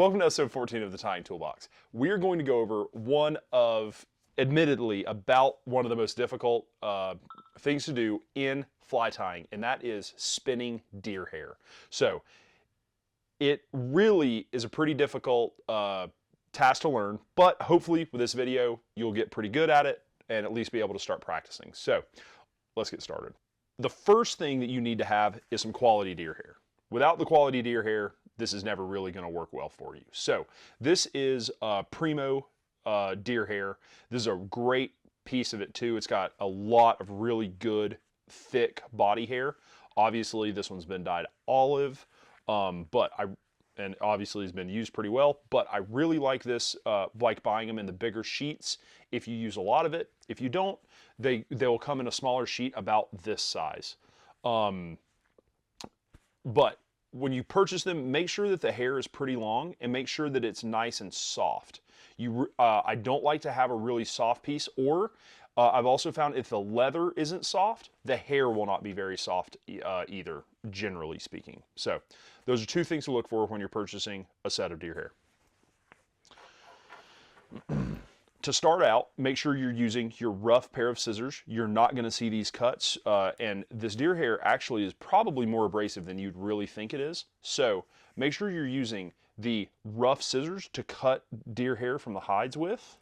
Welcome to episode 14 of the Tying Toolbox. We are going to go over admittedly, about one of the most difficult things to do in fly tying, and that is spinning deer hair. So it really is a pretty difficult task to learn, but hopefully with this video, you'll get pretty good at it and at least be able to start practicing. So let's get started. The first thing that you need to have is some quality deer hair. Without the quality deer hair, this is never really going to work well for you. So this is primo deer hair. This is a great piece of it too. It's got a lot of really good thick body hair. Obviously this one's been dyed olive, and obviously has been used pretty well, but I really like this, like buying them in the bigger sheets if you use a lot of it. If you don't, they'll come in a smaller sheet about this size. But when you purchase them, make sure that the hair is pretty long and make sure that it's nice and soft. I don't like to have a really soft piece, or I've also found if the leather isn't soft, the hair will not be very soft either, generally speaking. So those are two things to look for when you're purchasing a set of deer hair. To start out, make sure you're using your rough pair of scissors. You're not going to see these cuts, and this deer hair actually is probably more abrasive than you'd really think it is. So make sure you're using the rough scissors to cut deer hair from the hides with.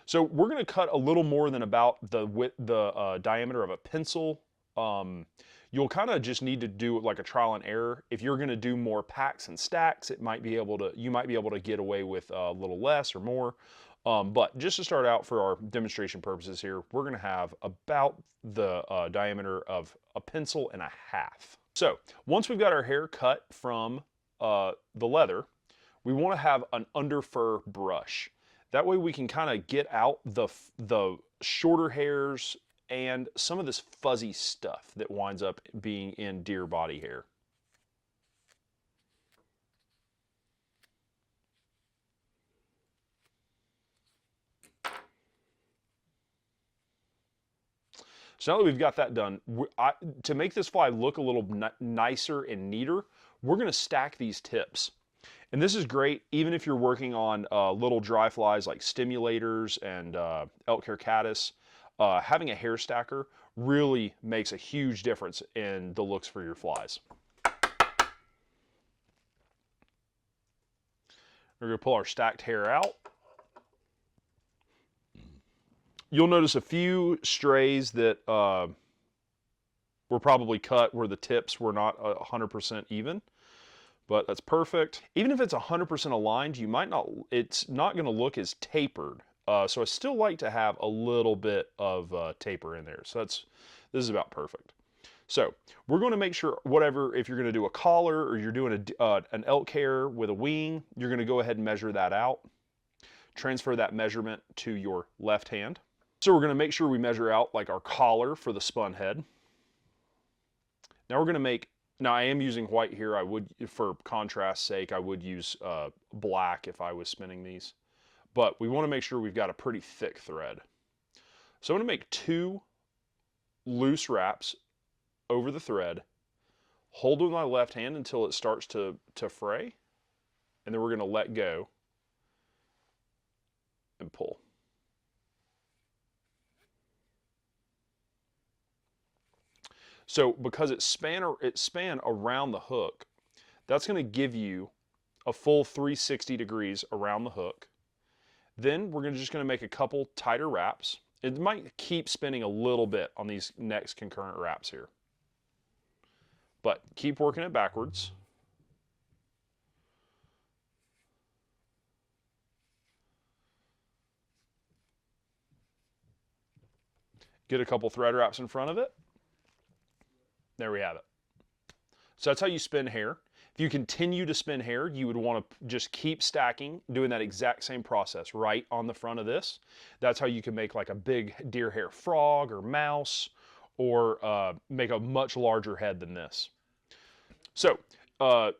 So we're going to cut a little more than about the diameter of a pencil. You'll kind of just need to do like a trial and error. If you're going to do more packs and stacks, you might be able to get away with a little less or more. But just to start out for our demonstration purposes here, we're going to have about the diameter of a pencil and a half. So once we've got our hair cut from the leather, we want to have an under fur brush. That way we can kind of get out the shorter hairs and some of this fuzzy stuff that winds up being in deer body hair. So now that we've got that done, to make this fly look a little nicer and neater, we're going to stack these tips. And this is great even if you're working on little dry flies like stimulators and Elk Hair caddis. Having a hair stacker really makes a huge difference in the looks for your flies. We're going to pull our stacked hair out. You'll notice a few strays that were probably cut where the tips were not 100% even, but that's perfect. Even if it's 100% aligned, it's not going to look as tapered. So I still like to have a little bit of taper in there. So this is about perfect. So we're going to make sure if you're going to do a collar or you're doing an elk hair with a wing, you're going to go ahead and measure that out. Transfer that measurement to your left hand. So we're going to make sure we measure out like our collar for the spun head. Now I am using white here. For contrast's sake, I would use black if I was spinning these. But we want to make sure we've got a pretty thick thread. So I'm going to make 2 loose wraps over the thread, hold with my left hand until it starts to fray, and then we're going to let go and pull. So because it span around the hook, that's going to give you a full 360 degrees around the hook. Then we're just going to make a couple tighter wraps. It might keep spinning a little bit on these next concurrent wraps here, but keep working it backwards. Get a couple thread wraps in front of it. There we have it. So that's how you spin hair. If you continue to spin hair, you would want to just keep stacking, doing that exact same process right on the front of this. That's how you can make like a big deer hair frog or mouse, or make a much larger head than this. So I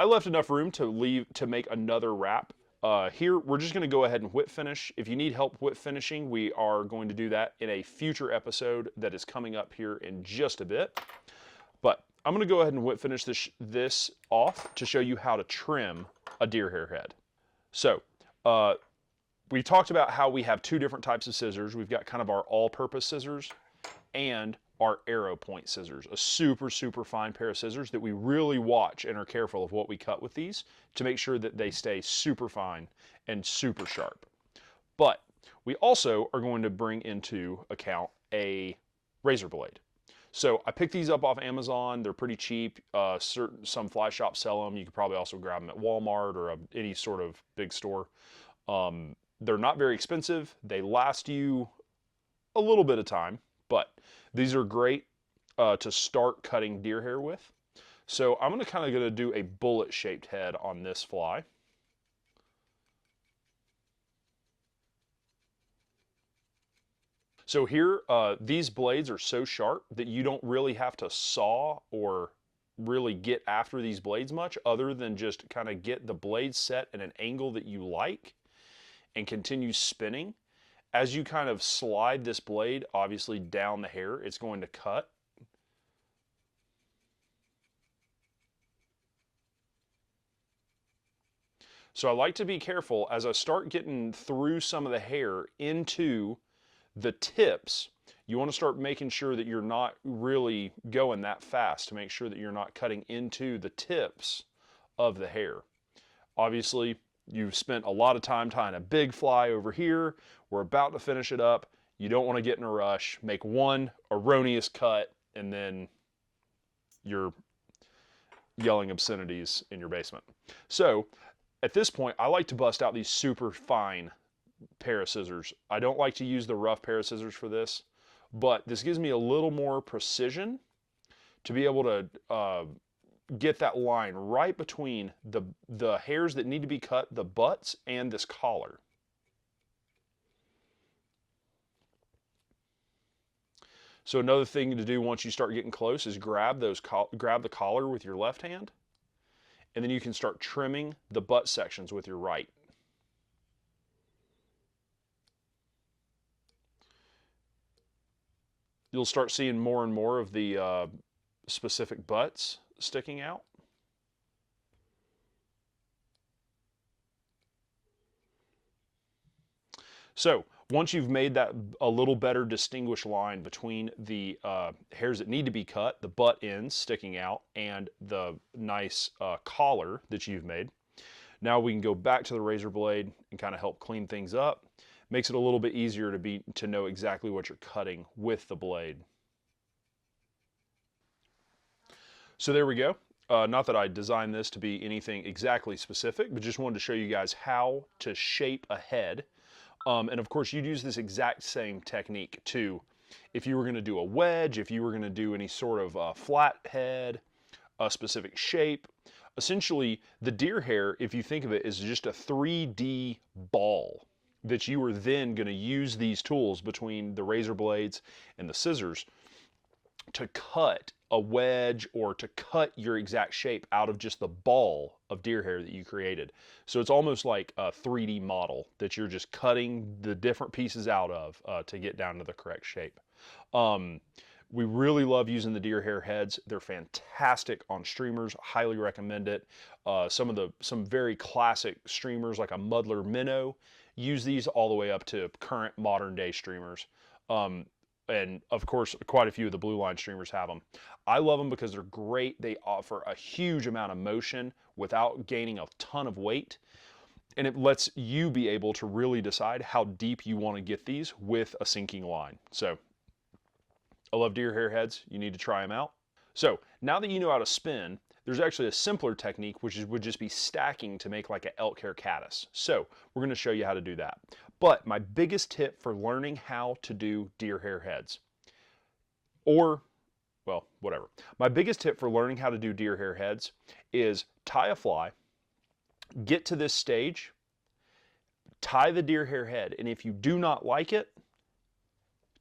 left enough room to make another wrap. Here, we're just going to go ahead and whip finish. If you need help whip finishing, we are going to do that in a future episode that is coming up here in just a bit. But I'm going to go ahead and whip finish this off to show you how to trim a deer hair head. So we talked about how we have two different types of scissors. We've got kind of our all-purpose scissors and our arrow point scissors, a super, super fine pair of scissors that we really watch and are careful of what we cut with these to make sure that they stay super fine and super sharp. But we also are going to bring into account a razor blade. So I picked these up off Amazon. They're pretty cheap. Some fly shops sell them. You could probably also grab them at Walmart or any sort of big store. They're not very expensive. They last you a little bit of time, but these are great to start cutting deer hair with. So I'm going to do a bullet-shaped head on this fly. So here, these blades are so sharp that you don't really have to saw or really get after these blades much, other than just kind of get the blade set at an angle that you like and continue spinning. As you kind of slide this blade, obviously down the hair, it's going to cut. So I like to be careful as I start getting through some of the hair into the tips. You want to start making sure that you're not really going that fast to make sure that you're not cutting into the tips of the hair. Obviously, you've spent a lot of time tying a big fly over here. We're about to finish it up. You don't want to get in a rush, make one erroneous cut, and then you're yelling obscenities in your basement. So at this point, I like to bust out these super fine pair of scissors. I don't like to use the rough pair of scissors for this, but this gives me a little more precision to be able to get that line right between the hairs that need to be cut, the butts, and this collar. So another thing to do once you start getting close is grab the collar with your left hand, and then you can start trimming the butt sections with your right. You'll start seeing more and more of the specific butts sticking out. So once you've made that a little better distinguished line between the hairs that need to be cut, the butt ends sticking out, and the nice collar that you've made, now we can go back to the razor blade and kind of help clean things up. Makes it a little bit easier to know exactly what you're cutting with the blade. So there we go. Not that I designed this to be anything exactly specific, but just wanted to show you guys how to shape a head. And of course, you'd use this exact same technique too. If you were going to do a wedge, if you were going to do any sort of flat head, a specific shape. Essentially, the deer hair, if you think of it, is just a 3D ball that you are then going to use these tools between the razor blades and the scissors to cut a wedge or to cut your exact shape out of just the ball of deer hair that you created. So it's almost like a 3D model that you're just cutting the different pieces out of to get down to the correct shape. We really love using the deer hair heads. They're fantastic on streamers. Highly recommend it. Some very classic streamers like a Muddler Minnow use these all the way up to current modern day streamers. And of course, quite a few of the Blue Line streamers have them. I love them because they're great. They offer a huge amount of motion without gaining a ton of weight. And it lets you be able to really decide how deep you want to get these with a sinking line. So I love deer hair heads. You need to try them out. So now that you know how to spin, there's actually a simpler technique, which would just be stacking to make like an elk hair caddis. So we're going to show you how to do that. But my biggest tip for learning how to do deer hair heads, or, well, whatever. My biggest tip for learning how to do deer hair heads is tie a fly, get to this stage, tie the deer hair head, and if you do not like it,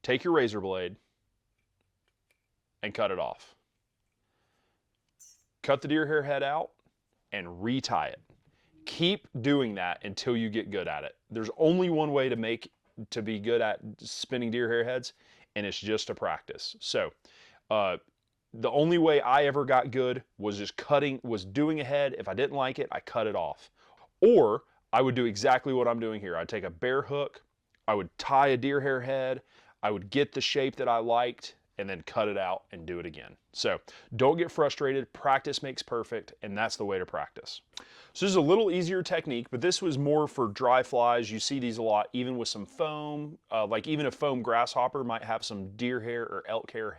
take your razor blade and cut it off. Cut the deer hair head out and retie it. Keep doing that until you get good at it. There's only one way to be good at spinning deer hair heads, and it's just to practice. So the only way I ever got good was doing a head. If I didn't like it, I cut it off. Or I would do exactly what I'm doing here. I'd take a bare hook, I would tie a deer hair head, I would get the shape that I liked, and then cut it out and do it again. So don't get frustrated. Practice makes perfect, and that's the way to practice. So this is a little easier technique, but this was more for dry flies. You see these a lot, even with some foam. Like even a foam grasshopper might have some deer hair or elk hair,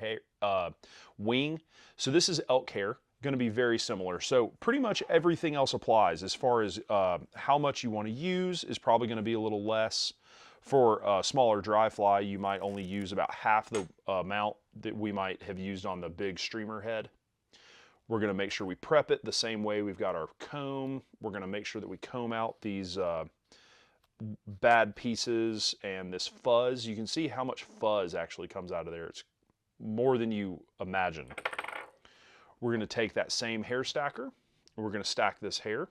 wing. So this is elk hair, going to be very similar. So pretty much everything else applies. As far as how much you want to use is probably going to be a little less. For a smaller dry fly, you might only use about half the amount that we might have used on the big streamer head. We're going to make sure we prep it the same way. We've got our comb. We're going to make sure that we comb out these bad pieces and this fuzz. You can see how much fuzz actually comes out of there. It's more than you imagine. We're going to take that same hair stacker, and we're going to stack this hair.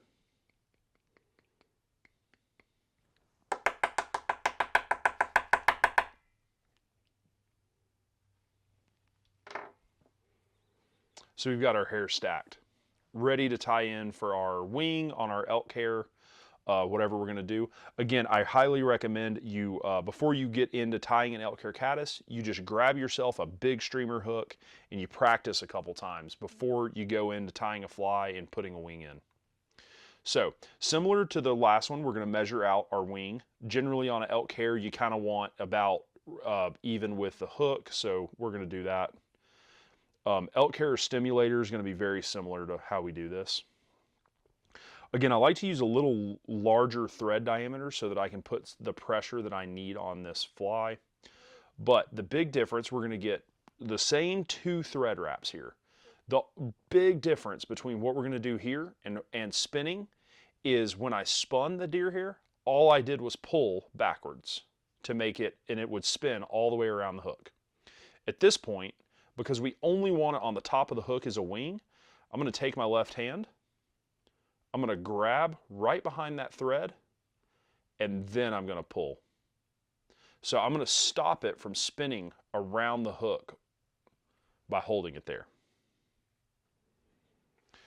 So we've got our hair stacked, ready to tie in for our wing on our elk hair, whatever we're going to do. Again, I highly recommend you, before you get into tying an elk hair caddis, you just grab yourself a big streamer hook and you practice a couple times before you go into tying a fly and putting a wing in. So similar to the last one, we're going to measure out our wing. Generally on an elk hair, you kind of want about even with the hook, so we're going to do that. Elk hair stimulator is going to be very similar to how we do this. Again, I like to use a little larger thread diameter so that I can put the pressure that I need on this fly. But the big difference, we're going to get the same 2 thread wraps here. The big difference between what we're going to do here and spinning is when I spun the deer hair, all I did was pull backwards to make it, and it would spin all the way around the hook. At this point, because we only want it on the top of the hook as a wing, I'm going to take my left hand, I'm going to grab right behind that thread, and then I'm going to pull. So I'm going to stop it from spinning around the hook by holding it there.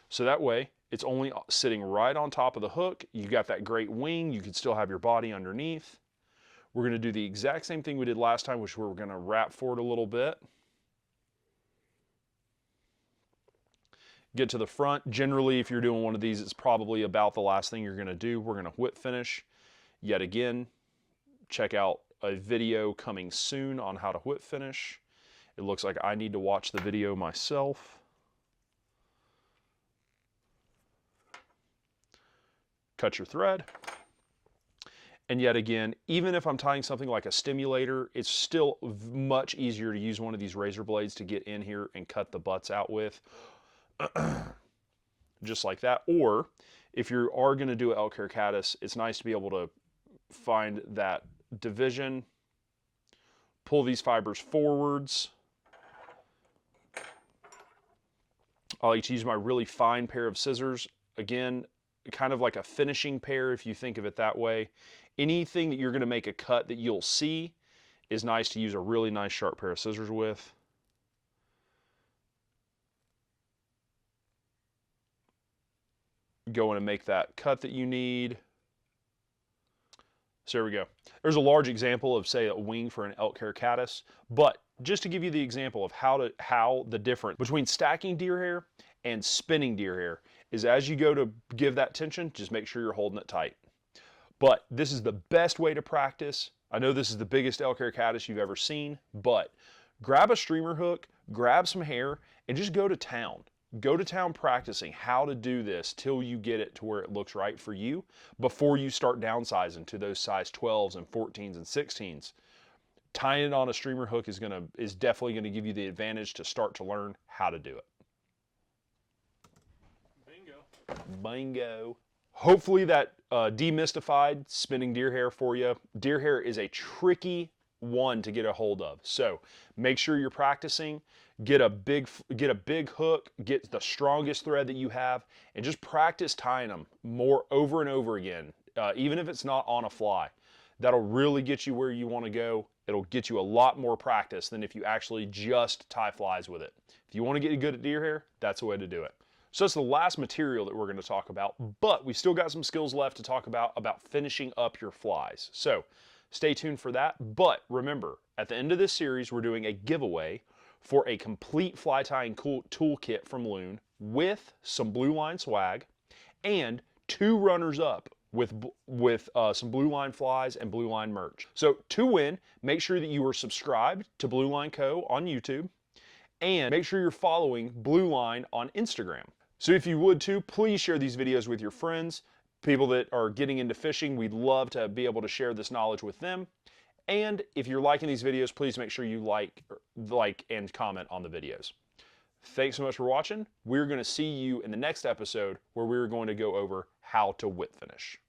So that way, it's only sitting right on top of the hook. You got that great wing. You can still have your body underneath. We're going to do the exact same thing we did last time, which we're going to wrap forward a little bit. Get to the front. Generally, if you're doing one of these, it's probably about the last thing you're going to do. We're going to whip finish. Yet again, check out a video coming soon on how to whip finish. It looks like I need to watch the video myself. Cut your thread. And yet again, even if I'm tying something like a stimulator, it's still much easier to use one of these razor blades to get in here and cut the butts out with. Just like that. Or if you are going to do an elk hair caddis, it's nice to be able to find that division, pull these fibers forwards. I like to use my really fine pair of scissors. Again, kind of like a finishing pair if you think of it that way. Anything that you're going to make a cut that you'll see is nice to use a really nice sharp pair of scissors with. Go in and make that cut that you need. So there we go. There's a large example of, say, a wing for an elk hair caddis, but just to give you the example of how the difference between stacking deer hair and spinning deer hair is, as you go to give that tension, just make sure you're holding it tight. But this is the best way to practice. I know this is the biggest elk hair caddis you've ever seen, but grab a streamer hook, grab some hair, and just go to town. Go to town practicing how to do this till you get it to where it looks right for you before you start downsizing to those size 12s and 14s and 16s. Tying it on a streamer hook is definitely going to give you the advantage to start to learn how to do it. Bingo. Bingo. Hopefully that demystified spinning deer hair for you. Deer hair is a tricky one to get a hold of. So make sure you're practicing. Get a big hook, get the strongest thread that you have, and just practice tying them more over and over again, even if it's not on a fly. That'll really get you where you want to go. It'll get you a lot more practice than if you actually just tie flies with it. If you want to get good at deer hair, that's the way to do it. So that's the last material that we're going to talk about, but we still got some skills left to talk about finishing up your flies. So stay tuned for that. But remember, at the end of this series, we're doing a giveaway for a complete fly tying toolkit from Loon with some Blue Line swag and 2 runners up with some Blue Line flies and Blue Line merch. So to win, make sure that you are subscribed to BlueLineCo on YouTube and make sure you're following Blue Line on Instagram. So if you would too, please share these videos with your friends, people that are getting into fishing. We'd love to be able to share this knowledge with them. And if you're liking these videos, please make sure you like and comment on the videos. Thanks so much for watching. We're going to see you in the next episode where we're going to go over how to whip finish.